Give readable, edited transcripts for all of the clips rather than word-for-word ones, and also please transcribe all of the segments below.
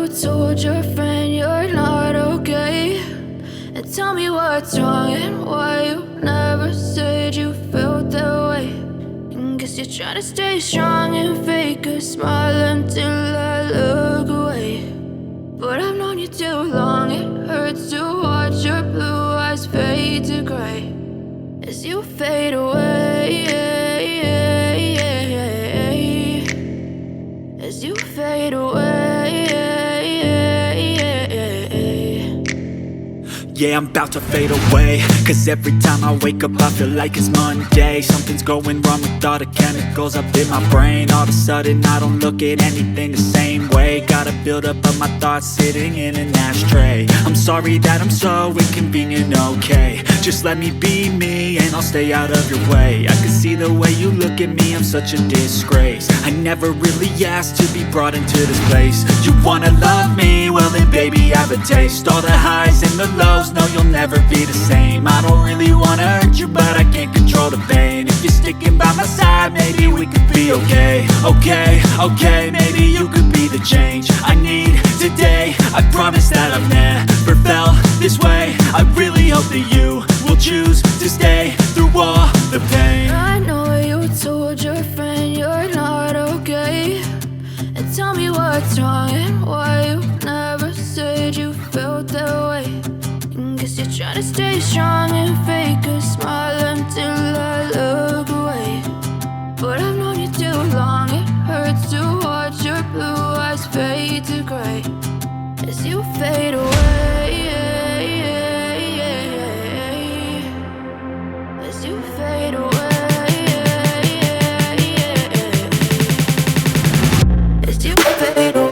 told your friend you're not okay, and tell me what's wrong and why you never said you felt that way. And guess you're trying to stay strong and fake a smile until I look away. But I've known you too long, it hurts to watch your blue eyes fade to gray as you fade away, as you fade away. Yeah, I'm about to fade away, cause every time I wake up I feel like it's Monday. Something's going wrong with all the chemicals up in my brain. All of a sudden I don't look at anything the same way. Got a build-up of my thoughts sitting in an ashtray. I'm sorry that I'm so inconvenient, okay. Just let me be me and I'll stay out of your way. I can see the way you look at me, I'm such a disgrace. I never really asked to be brought into this place. You wanna love me? Well then baby I have a taste. All the highs and the lows, no, you'll never be the same. I don't really wanna hurt you, but I can't control the pain. If you're sticking by my side, maybe we could be okay. Okay, maybe you could be the change I need today. I promise that I've never felt this way. I really hope that you will choose to stay through all the pain. I know you told your friend you're not okay, and tell me what's wrong and why you never said you felt that way. Guess you're trying to stay strong and fake a smile until I look away. But I've known you too long, it hurts to watch your blue eyes fade to gray as you fade away, as you fade away, as you fade away.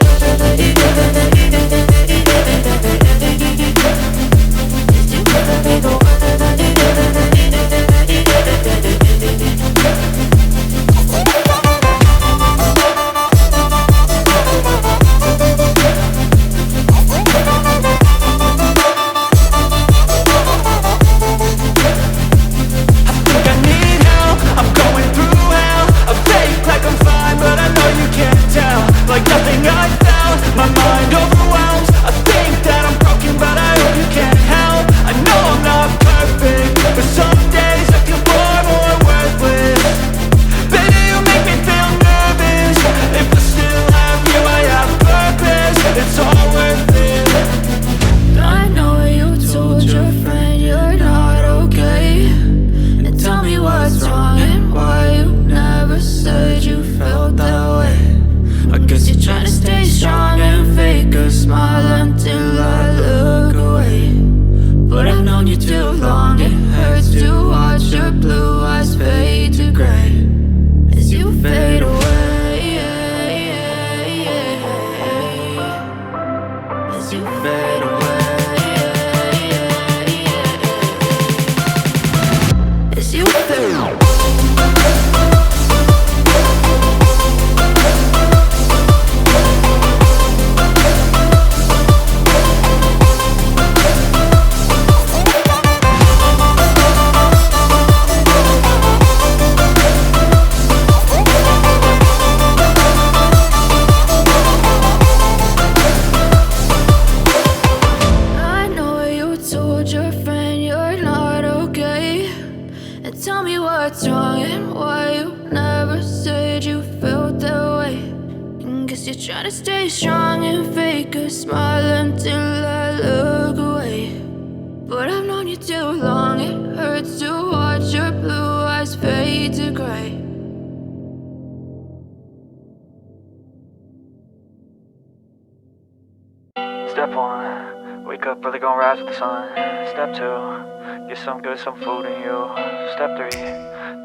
Step 1, wake up early, gonna rise with the sun. Step 2, get some good, some food in you. Step 3,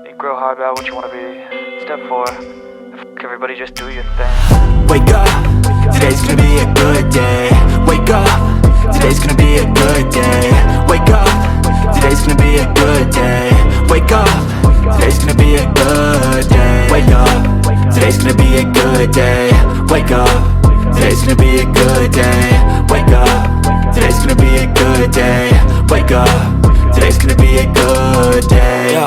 think real hard about what you wanna be. Step 4, everybody just do your thing. Wake up, today's gonna be a good day. Wake up, today's gonna be a good day. Wake up, today's gonna be a good day. Wake up, today's gonna be a good day. Wake up, today's gonna be a good day. Wake up, today's gonna be a good day. Wake up, today's gonna be a good day. Wake up, today's gonna be a good day. Yo,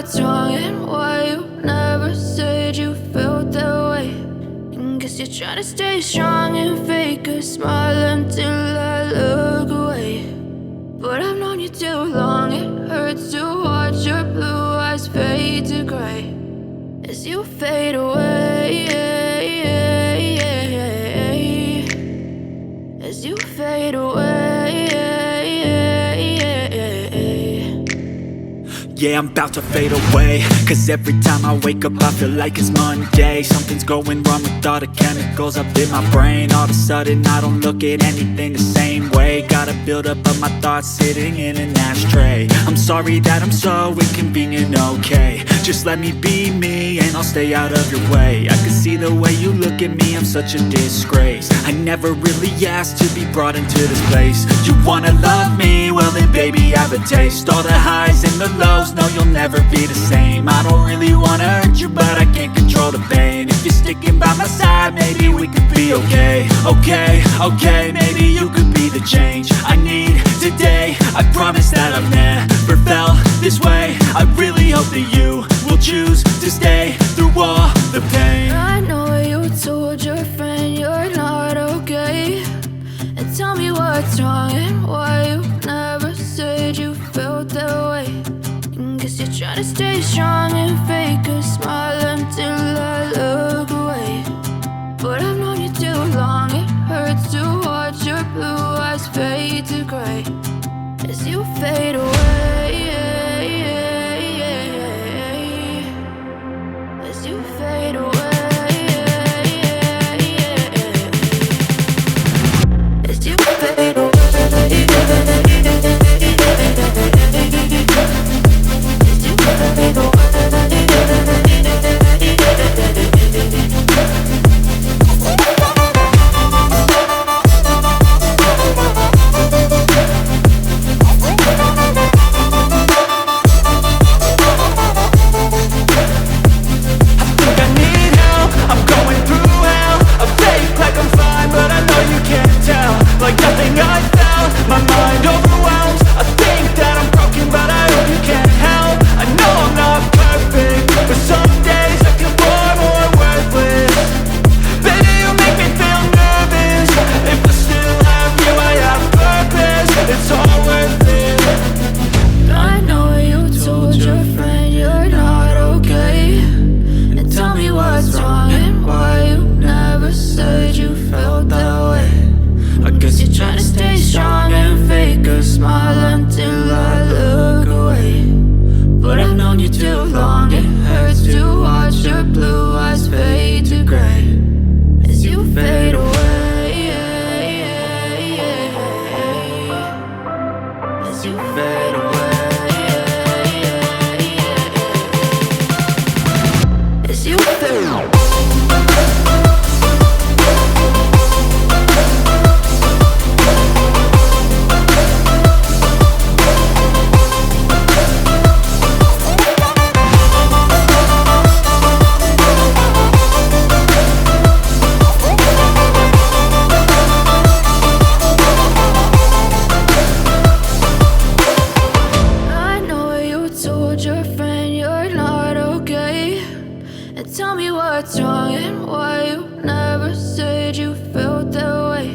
what's wrong and why you never said you felt that way. And guess you're trying to stay strong and fake a smile until I look away. But I've known you too long, it hurts to watch your blue eyes fade to gray as you fade away, as you fade away. Yeah, I'm about to fade away, cause every time I wake up I feel like it's Monday. Something's going wrong with all the chemicals up in my brain. All of a sudden I don't look at anything the same way. Got a buildup of my thoughts sitting in an ashtray. I'm sorry that I'm so inconvenient, okay. Just let me be me and I'll stay out of your way. I can see the way you look at me, I'm such a disgrace. I never really asked to be brought into this place. You wanna love me? Well then baby I have a taste. All the highs and the lows, no you'll never be the same. I don't really wanna hurt you but I can't control the pain. If you're sticking by my side maybe we could be okay. Okay, maybe you could be the change I need today. I promise that I've never felt this way. I really hope that you will choose to stay through all the pain. I know you told your friend you're not okay, and tell me what's wrong and why you never said you felt that way. And guess you're trying to stay strong and fake a smile until I look away. But I've known you too long, it hurts to watch your blue eyes fade to gray as you fade away, as you fade away, as you fade away, as you fade away. Like nothing I found, my mind overwhelms. I think that I'm broken, but I hope you can't help. I know I'm not perfect, but some days I feel far more worthless. Baby, you make me feel nervous. If I still have you, I have purpose. It's all worth it. I know you told your friend you're not okay, and tell me what's wrong and why you never said you felt that way. I guess you're trying to stay strong and fake a smile until I look away. But I've known you too long, it hurts to watch your blue eyes fade to gray as you fade away, as you fade away, as you fade away. Tell me what's wrong and why you never said you felt that way.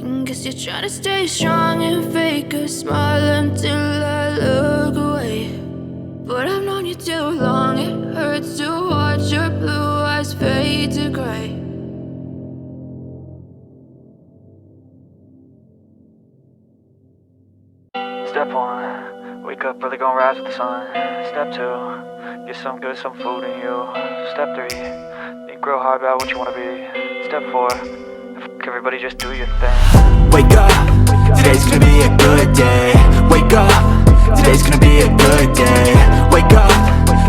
And guess you're trying to stay strong and fake a smile until I look away. But I've known you too long, it hurts to watch your blue eyes fade to gray. Step 1, wake up early, gonna rise with the sun. Step 2, get some good, some food in you. Step 3, think real hard about what you wanna be. Step 4, everybody just do your thing. Wake up, today's gonna be a good day. Wake up, today's gonna be a good day. Wake up,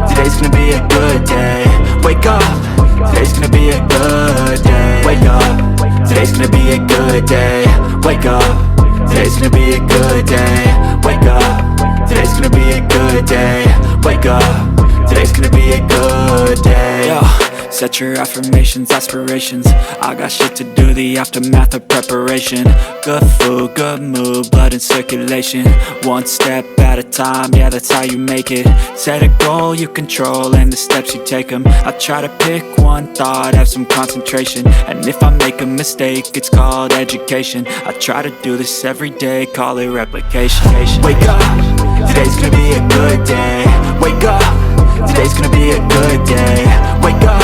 today's gonna be a good day. Wake up, today's gonna be a good day. Wake up, today's gonna be a good day. Wake up, today's gonna be a good day. Wake up, today's gonna be a good day. Wake up, today's gonna be a good day. Yo, Set your affirmations, aspirations. I got shit to do, the aftermath of preparation. Good food, good mood, blood in circulation. One step at a time, yeah, that's how you make it. Set a goal you control and the steps you take them. I try to pick one thought, have some concentration. And if I make a mistake, it's called education. I try to do this every day, call it replication. Wake up, today's gonna be a good day. Wake up, today's gonna be a good day. Wake up,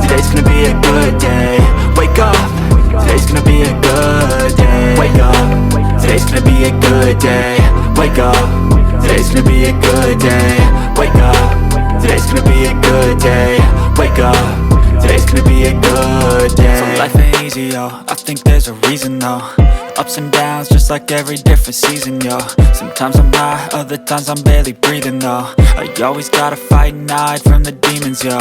today's gonna be a good day. Wake up, today's gonna be a good day. Wake up, today's gonna be a good day. Wake up, today's gonna be a good day. Wake up, today's gonna be a good day. Wake up, today's gonna be a good day. So life ain't easy, yo, I think there's a reason though. Ups and downs, just like every different season, yo. Sometimes I'm high, other times I'm barely breathing, though. I always gotta fight and hide from the demons, yo.